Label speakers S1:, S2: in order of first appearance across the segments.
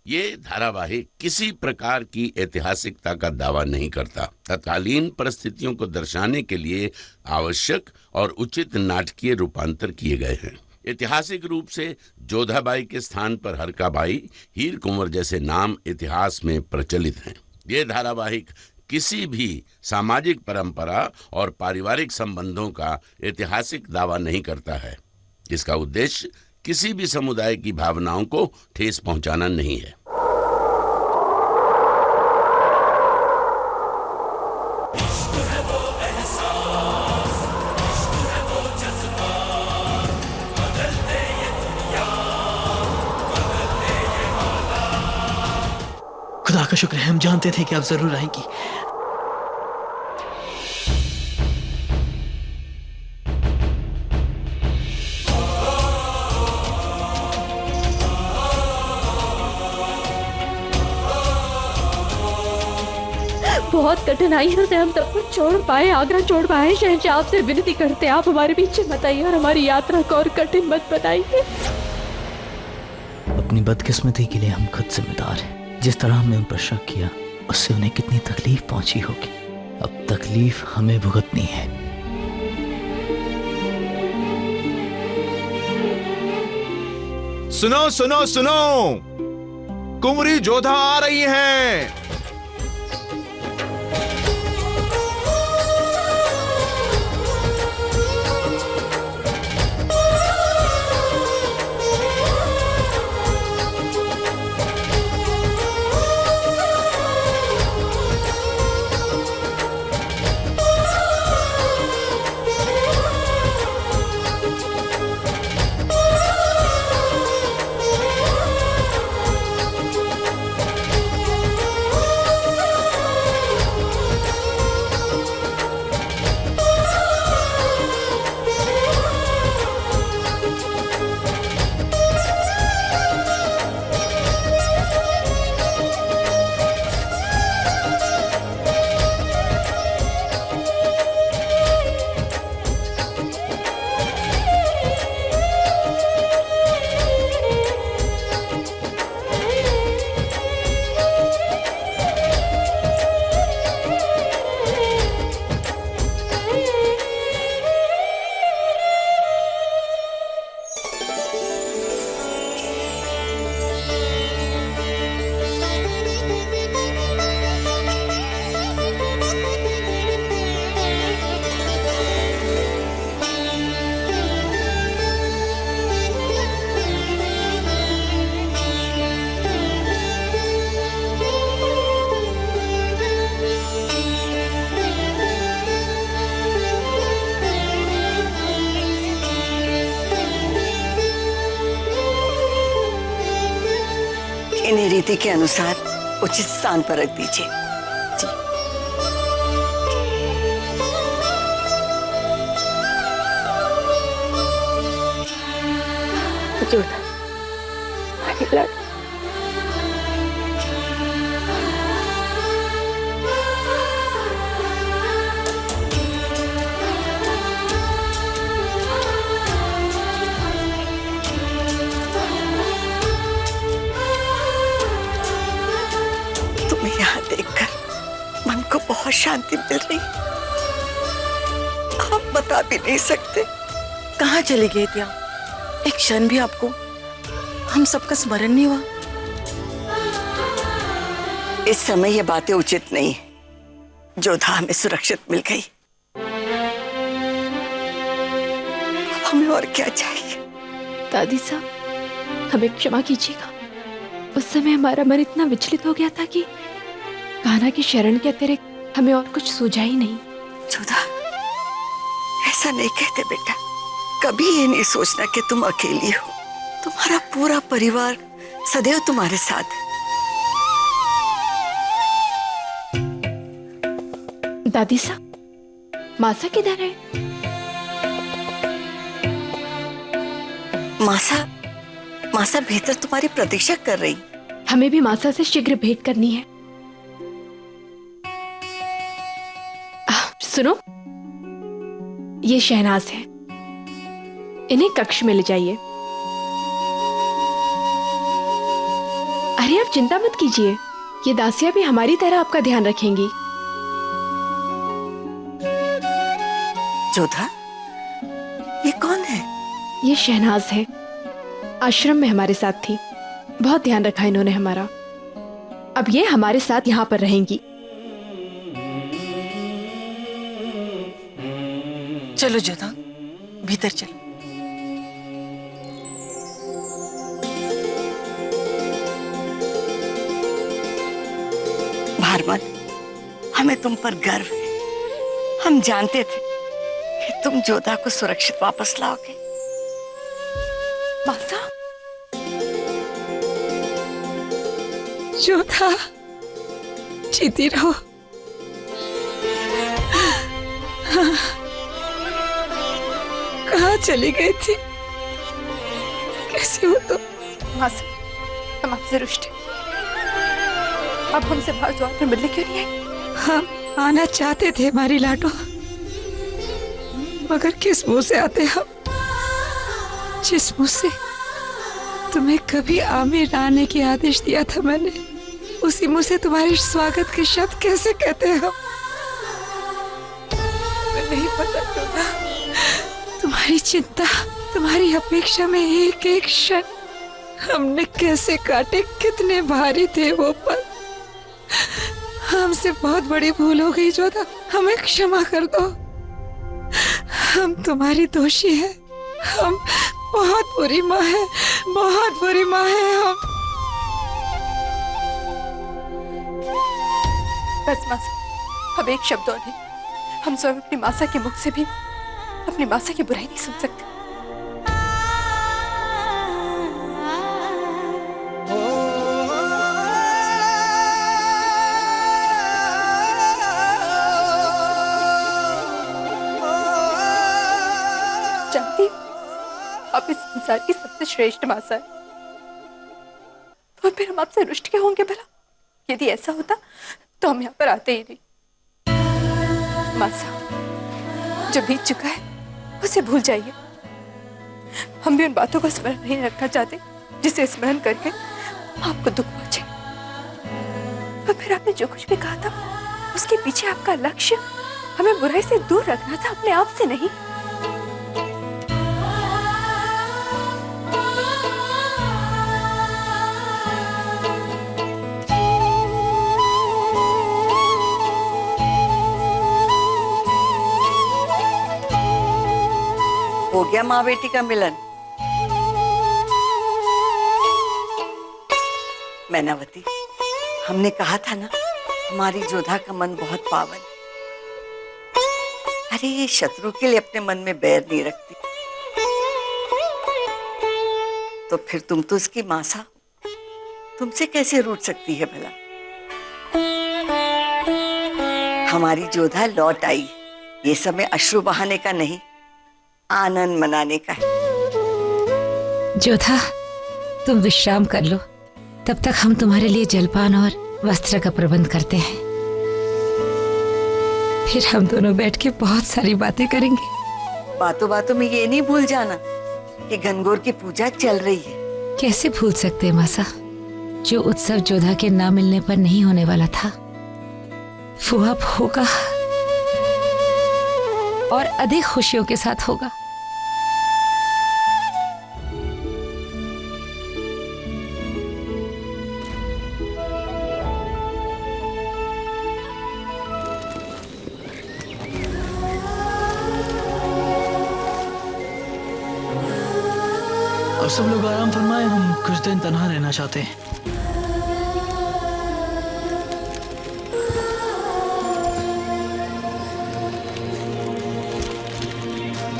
S1: ये धारावाहिक किसी प्रकार की ऐतिहासिकता का दावा नहीं करता। तत्कालीन परिस्थितियों को दर्शाने के लिए आवश्यक और उचित नाटकीय रूपांतर किए गए हैं। ऐतिहासिक रूप से जोधाबाई के स्थान पर हरकाबाई, हीर कुंवर जैसे नाम इतिहास में प्रचलित हैं। ये धारावाहिक किसी भी सामाजिक परंपरा और पारिवारिक संबंधों का ऐतिहासिक दावा नहीं करता है। इसका उद्देश्य किसी भी समुदाय की भावनाओं को ठेस पहुंचाना नहीं है।
S2: खुदा का शुक्र है, हम जानते थे कि आप जरूर आएंगी।
S3: बहुत कठिनाइयों से हम सब कुछ छोड़ पाए, आगरा छोड़ पाए। शहंशाह आपसे विनती करते आप हमारे पीछे मत आइए और हमारी यात्रा को और कठिन मत बनाइए।
S2: अपनी बदकिस्मती के लिए हम खुद जिम्मेदार हैं। जिस तरह हमने उन पर शक किया, उससे उन्हें कितनी तकलीफ पहुंची होगी। अब तकलीफ हमें भुगतनी है।
S4: सुनो सुनो सुनो, कुंवरी जोधा आ रही हैं।
S5: इन्हें रीति के अनुसार उचित स्थान पर रख दीजिए। जी।
S3: Jodha, my lord।
S5: यहाँ देखकर मन को बहुत शांति मिल रही। आप बता भी नहीं सकते।
S6: कहाँ चले गए थे आप? एक क्षण भी आपको हम सबका स्मरण नहीं हुआ?
S5: इस समय ये बातें उचित नहीं है। जोधा हमें सुरक्षित मिल गई, हमें और क्या चाहिए?
S3: दादी साहब, हमें क्षमा कीजिएगा। उस समय हमारा मन इतना विचलित हो गया था कि कान्हा की शरण के अतिरिक्त हमें और कुछ सूझा ही नहीं।
S5: जोधा, ऐसा नहीं कहते बेटा। कभी ये नहीं सोचना कि तुम अकेली हो। तुम्हारा पूरा परिवार सदैव तुम्हारे साथ है।
S3: दादी साहब, मासा किधर है?
S5: मासा भीतर तुम्हारी प्रतीक्षा कर रही।
S3: हमें भी मासा से शीघ्र भेंट करनी है। सुनो, ये शहनाज है, इन्हें कक्ष में ले जाइए। अरे आप चिंता मत कीजिए, ये दासियां भी हमारी तरह आपका ध्यान रखेंगी।
S5: जोधा, ये कौन है?
S3: ये शहनाज है, आश्रम में हमारे साथ थी, बहुत ध्यान रखा इन्होंने हमारा। अब ये हमारे साथ यहाँ पर रहेंगी।
S6: चलो जोधा, भीतर चलो।
S5: भारमन, हमें तुम पर गर्व है। हम जानते थे कि तुम जोधा को सुरक्षित वापस लाओगे।
S3: मासा,
S6: जोधा, जीती रहो। कहाँ चली गई थी? कैसी हो तुम?
S3: मासा, हम आपसे रुष्ट हैं। आप हमसे बाहर द्वार पर मिलने क्यों नहीं आई?
S6: हम आना चाहते थे हमारी लाडो, मगर किस मुंह से आते हम? जिस मुंह से तुम्हें कभी आमिर आने की आदेश दिया था मैंने, उसी मुंह से तुम्हारे स्वागत के शब्द कैसे कहते हैं हम? नहीं पता जोधा, तुम्हारी चिंता, तुम्हारी अपेक्षा में एक एक क्षण हमने कैसे काटे, कितने भारी थे वो पल। हमसे बहुत बड़ी भूल हो गई जोधा, हमें क्षमा कर दो। हम तुम्हारी दोषी हैं। हम बहुत बुरी माँ है, बहुत बुरी माँ है हम।
S3: बस मासा, अब एक शब्द और नहीं। हम स्वयं अपनी मासा के मुख से भी अपनी मासा की बुराई नहीं सुन सकते। जानती, आप इस संसार की सबसे श्रेष्ठ मासा है, तो फिर हम आपसे रुष्ट क्यों होंगे भला? यदि ऐसा होता तो हम यहाँ पर आते ही नहीं। मासा, जो बीत चुका है उसे भूल जाइए। हम भी उन बातों का स्मरण नहीं रखना चाहते जिसे स्मरण करके आपको दुख पहुंचे। और फिर आपने जो कुछ भी कहा था, उसके पीछे आपका लक्ष्य हमें बुराई से दूर रखना था, अपने आप से नहीं।
S5: हो गया माँ बेटी का मिलन? मैनावती, हमने कहा था ना, हमारी जोधा का मन बहुत पावन है। अरे ये शत्रु के लिए अपने मन में बैर नहीं रखती, तो फिर तुम तो इसकी मासा, तुमसे कैसे रूठ सकती है भला? हमारी जोधा लौट आई, ये समय अश्रु बहाने का नहीं, आनंद मनाने का है।
S7: जोधा, तुम विश्राम कर लो, तब तक हम तुम्हारे लिए जलपान और वस्त्र का प्रबंध करते हैं। फिर हम दोनों बैठ के बहुत सारी बातें करेंगे।
S5: बातों बातों में ये नहीं भूल जाना कि घनघोर की पूजा चल रही है।
S7: कैसे भूल सकते हैं मासा? जो उत्सव जोधा के ना मिलने पर नहीं होने वाला था, वो अब होगा और अधिक खुशियों के साथ होगा।
S2: अब सब लोग आराम फरमाएं, हम कुछ दिन तन्हा रहना चाहते हैं।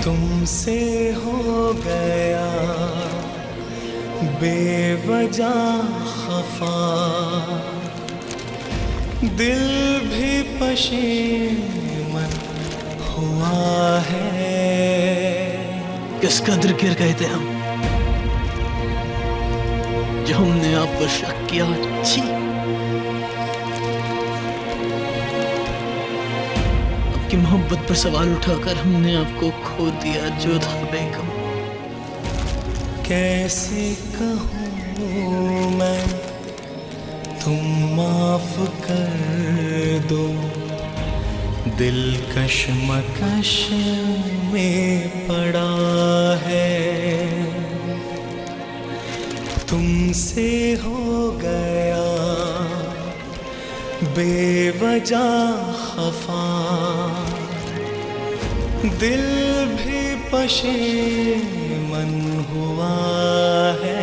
S8: तुमसे हो गया बेवजह खफा, दिल भी पशेमन हुआ है।
S2: किस कदर गिर गए थे हम, जो हमने आप पर शक किया। छी, आपकी मोहब्बत पर सवाल उठाकर हमने आपको खो दिया जोधा बेगम।
S8: कैसे कहूँ मैं तुम माफ कर दो, दिल कशमकश में पड़ा है, तुमसे हो गया बेवजह खफा, दिल भी पशेमन हुआ है,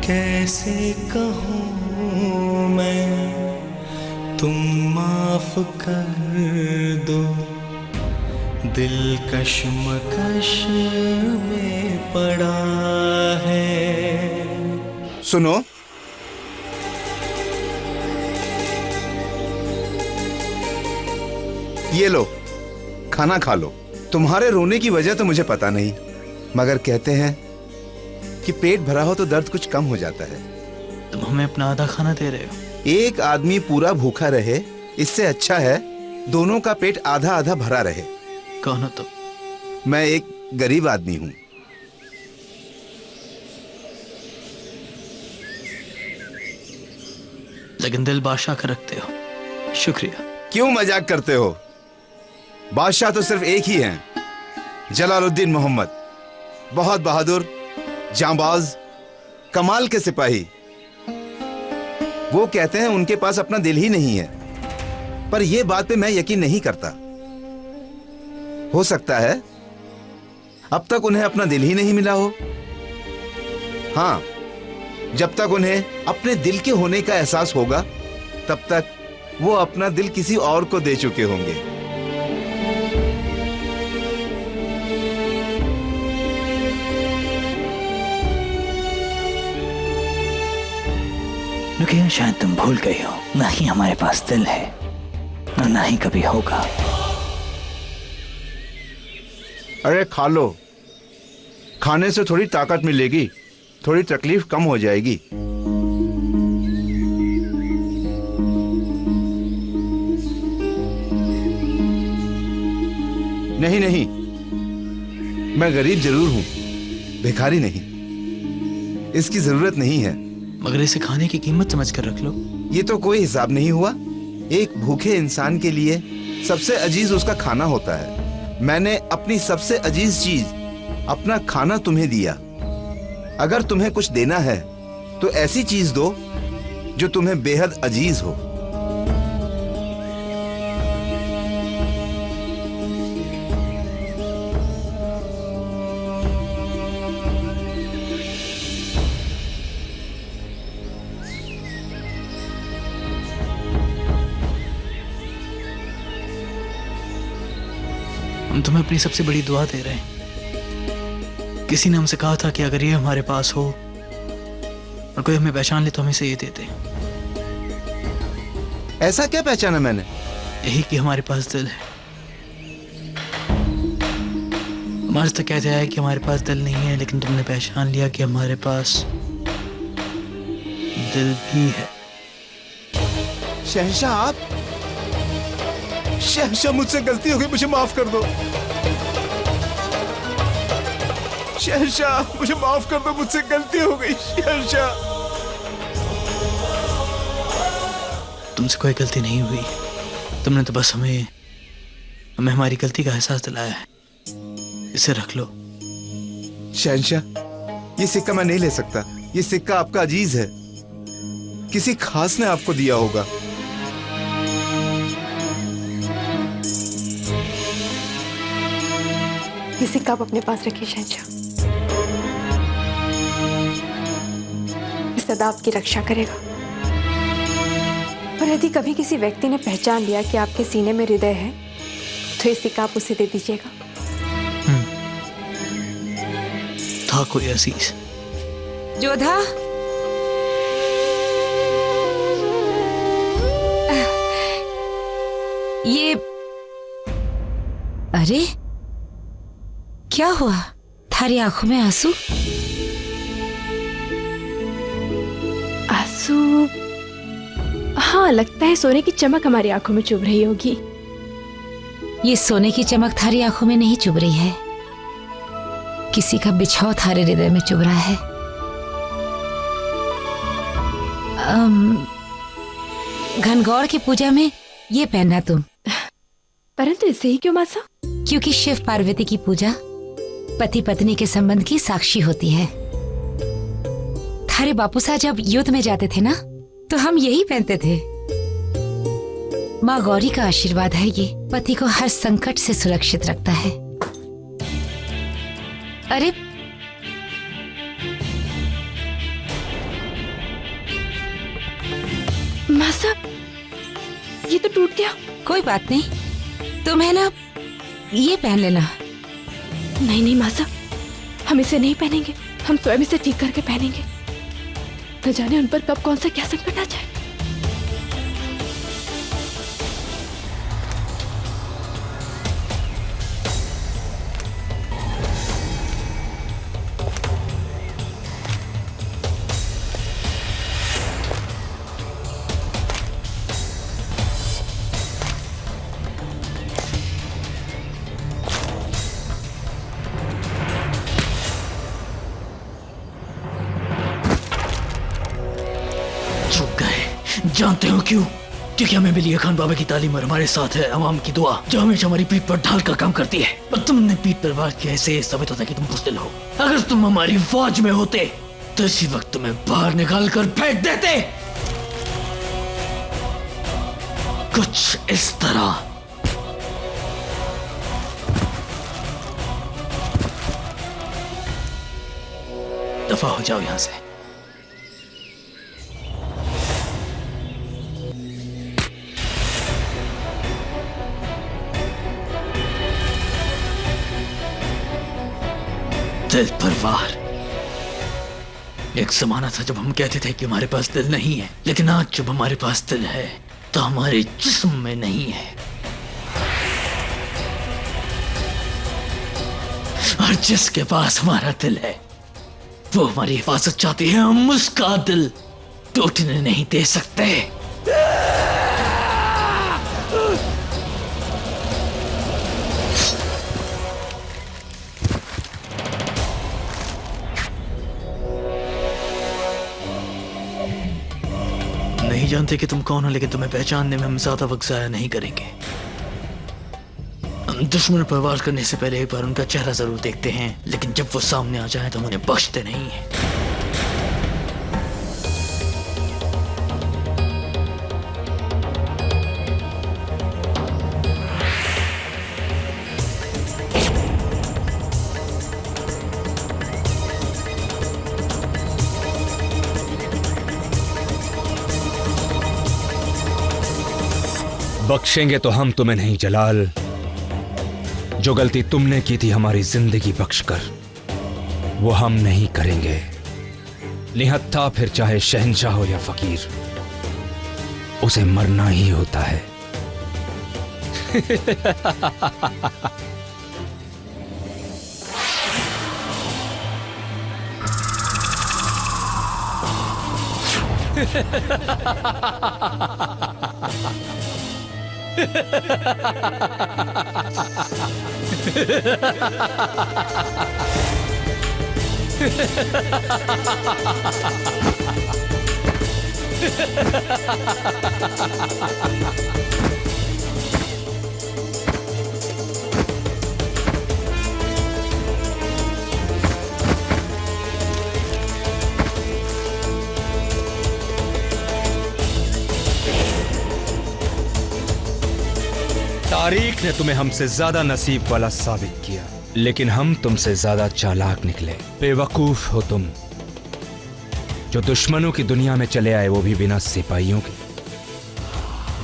S8: कैसे कहूँ मैं तुम माफ कर दो, दिल कशमकश में पड़ा है।
S4: सुनो, ये लो खाना खा लो। तुम्हारे रोने की वजह तो मुझे पता नहीं, मगर कहते हैं कि पेट भरा हो तो दर्द कुछ कम हो जाता है।
S2: तुम हमें अपना आधा खाना दे रहे हो।
S4: एक आदमी पूरा भूखा रहे, इससे अच्छा है दोनों का पेट आधा आधा भरा रहे।
S2: कौन हो तुम?
S4: मैं एक गरीब आदमी हूं।
S2: लेकिन दिल बादशाह का रखते हो। शुक्रिया।
S4: क्यों मजाक करते हो? बादशाह तो सिर्फ एक ही हैं, जलालुद्दीन मोहम्मद। बहुत बहादुर, जांबाज, कमाल के सिपाही। वो कहते हैं उनके पास अपना दिल ही नहीं है, पर यह बात पे मैं यकीन नहीं करता। हो सकता है अब तक उन्हें अपना दिल ही नहीं मिला हो। हाँ, जब तक उन्हें अपने दिल के होने का एहसास होगा, तब तक वो अपना दिल किसी और को दे चुके होंगे।
S2: लेकिन शायद तुम भूल गई हो, ना ही हमारे पास दिल है और ना ही कभी होगा।
S4: अरे खा लो, खाने से थोड़ी ताकत मिलेगी, थोड़ी तकलीफ कम हो जाएगी। नहीं नहीं, मैं गरीब जरूर हूं, भिखारी नहीं। इसकी जरूरत नहीं है।
S2: मगर इसे खाने की कीमत समझ कर रख लो।
S4: ये तो कोई हिसाब नहीं हुआ। एक भूखे इंसान के लिए सबसे अजीज उसका खाना होता है। मैंने अपनी सबसे अजीज चीज, अपना खाना तुम्हें दिया। अगर तुम्हें कुछ देना है तो ऐसी चीज दो जो तुम्हें बेहद अजीज हो।
S2: हम तुम्हें अपनी सबसे बड़ी दुआ दे रहे हैं। किसी ने हमसे कहा था कि अगर ये हमारे पास हो और कोई हमें पहचान ले तो हम इसे ये देते।
S4: ऐसा क्या पहचाना मैंने?
S2: यही कि हमारे पास दिल है। हमारे तो कहते हैं कि हमारे पास दिल नहीं है, लेकिन तुमने पहचान लिया कि हमारे पास दिल भी है।
S4: शहंशाह, आप? शहंशाह, मुझसे गलती हो गई, मुझे माफ कर दो। शहंशाह, मुझे माफ कर दो, मुझसे गलती हो गई। शहंशाह,
S2: तुमसे कोई गलती नहीं हुई। तुमने तो बस हमें हमारी गलती का एहसास दिलाया है। इसे रख लो।
S4: शहंशाह, ये सिक्का मैं नहीं ले सकता। ये सिक्का आपका अजीज है, किसी खास ने आपको दिया होगा।
S3: ये सिक्का आप अपने पास रखिए शहंशाह। ये सदा आपकी रक्षा करेगा। और यदि कभी किसी व्यक्ति ने पहचान लिया कि आपके सीने में हृदय है, तो ये सिक्का आप उसे दे दीजिएगा।
S2: था कोई अजीज?
S6: जोधा, ये
S7: अरे क्या हुआ? थारी आंखों में आंसू?
S3: आंसू? हाँ, लगता है सोने की चमक हमारी आंखों में चुभ रही होगी।
S7: ये सोने की चमक थारी आंखों में नहीं चुभ रही है, किसी का बिछाव थारे हृदय में चुभ रहा है। घनगौर की पूजा में ये पहनना तुम।
S3: परंतु इससे ही क्यों मासा?
S7: क्योंकि शिव पार्वती की पूजा पति पत्नी के संबंध की साक्षी होती है। थारे बापू साहब जब युद्ध में जाते थे ना, तो हम यही पहनते थे। माँ गौरी का आशीर्वाद है ये, पति को हर संकट से सुरक्षित रखता है। अरे
S3: मासा, ये तो टूट गया।
S7: कोई बात नहीं, तुम्हें ना ये पहन लेना।
S3: नहीं नहीं मासा, हम इसे नहीं पहनेंगे, हम स्वयं इसे ठीक करके पहनेंगे। न जाने उन पर कब कौन सा क्या संकट आ जाए।
S2: जानते हो क्यों? क्योंकि हमें मिली है खान बाबा की तालीम और हमारे साथ है अवाम की दुआ, जो हमेशा हमारी पीठ पर ढाल कर काम करती है। और तुमने पीठ पर वार किया, ऐसे साबित होता है कि तुम बुज़दिल हो। अगर तुम हमारी फौज में होते तो इसी वक्त तुम्हें बाहर निकाल कर फेंक देते, कुछ इस तरह। दफा हो जाओ यहां से। दिल पर वार। एक जमाना था जब हम कहते थे कि हमारे पास दिल नहीं है, लेकिन आज जब हमारे पास दिल है तो हमारे जिस्म में नहीं है। और जिसके पास हमारा दिल है वो हमारी हिफाजत चाहती है। हम उसका दिल टूटने नहीं दे सकते। नहीं जानते कि तुम कौन हो, लेकिन तुम्हें पहचानने में हम ज्यादा वक्त जाया नहीं करेंगे। हम दुश्मन पर वार करने से पहले एक बार उनका चेहरा जरूर देखते हैं, लेकिन जब वो सामने आ जाए तो हम उन्हें बख्शते नहीं हैं।
S9: बख्शेंगे तो हम तुम्हें नहीं जलाल। जो गलती तुमने की थी हमारी जिंदगी बख्शकर, वो हम नहीं करेंगे। निहत्था फिर चाहे शहंशाह हो या फकीर, उसे मरना ही होता है। तारीख ने तुम्हें हमसे ज्यादा नसीब वाला साबित किया, लेकिन हम तुमसे ज्यादा चालाक निकले। बेवकूफ हो तुम, जो दुश्मनों की दुनिया में चले आए, वो भी बिना सिपाहियों के,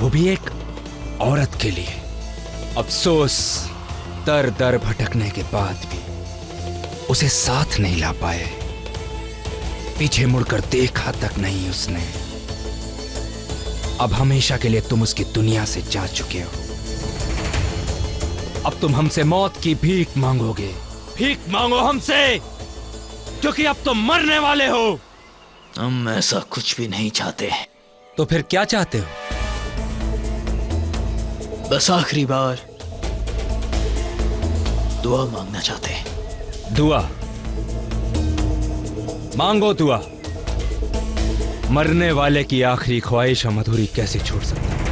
S9: वो भी एक औरत के लिए। अफसोस, दर दर भटकने के बाद भी उसे साथ नहीं ला पाए। पीछे मुड़कर देखा तक नहीं उसने। अब हमेशा के लिए तुम उसकी दुनिया से जा चुके हो। अब तुम हमसे मौत की भीख मांगोगे। भीख मांगो हमसे, क्योंकि अब तुम मरने वाले हो।
S2: हम ऐसा कुछ भी नहीं चाहते।
S9: तो फिर क्या चाहते हो?
S2: बस आखिरी बार दुआ मांगना चाहते हैं।
S9: दुआ मांगो, दुआ। मरने वाले की आखिरी ख्वाहिश हम अधूरी कैसे छोड़ सकते हैं?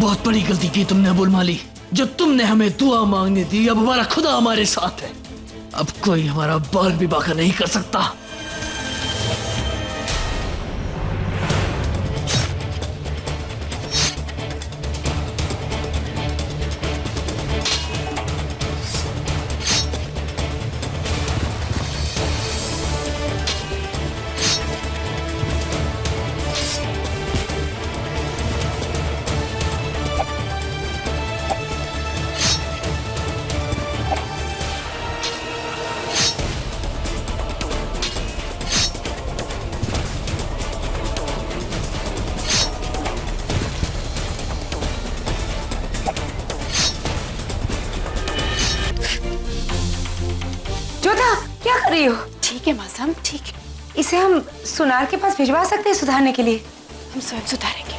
S2: बहुत बड़ी गलती की तुमने अबुल माली। जब तुमने हमें दुआ मांगने दी, अब हमारा खुदा हमारे साथ है। अब कोई हमारा बाल भी बाका नहीं कर सकता।
S7: क्या कर रही हो?
S3: ठीक है माज़म, ठीक है।
S7: इसे हम सुनार के पास भिजवा सकते हैं सुधारने के लिए?
S3: हम स्वयं सुधारेंगे।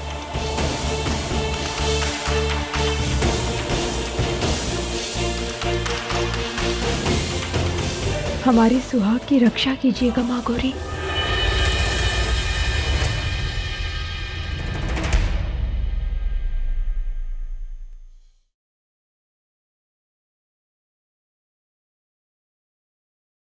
S6: हमारे सुहाग की रक्षा कीजिएगा माँ गौरी।